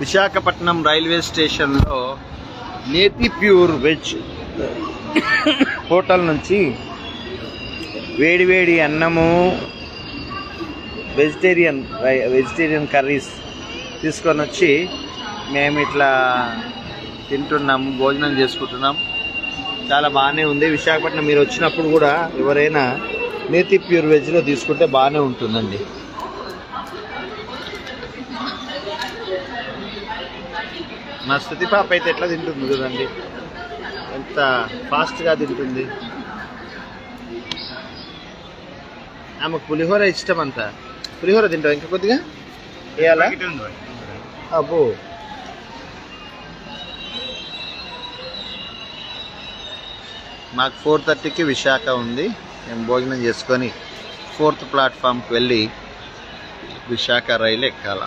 Visakhapatnam railway స్టేషన్లో నేతి pure veg hotel నుంచి వేడివేడి అన్నము, వెజిటేరియన్ కర్రీస్ తీసుకొని వచ్చి మేము ఇట్లా తింటున్నాము, భోజనం చేసుకుంటున్నాం. చాలా బాగానే ఉంది. విశాఖపట్నం మీరు వచ్చినప్పుడు కూడా ఎవరైనా నేతి ప్యూర్ వెజ్లో తీసుకుంటే బాగానే ఉంటుందండి. మా స్థుతి పాప అయితే ఎట్లా తింటుంది కదండి, ఎంత ఫాస్ట్గా తింటుంది. ఆమెకు పులిహోర ఇష్టం అంతా. పులిహోర తింటావు ఇంకా కొద్దిగా వేయాలా? అబ్బో, మాకు 4:30కి విశాఖ ఉంది. మేము భోజనం చేసుకొని 4th ప్లాట్ఫామ్కి వెళ్ళి విశాఖ రైలు ఎక్కాల.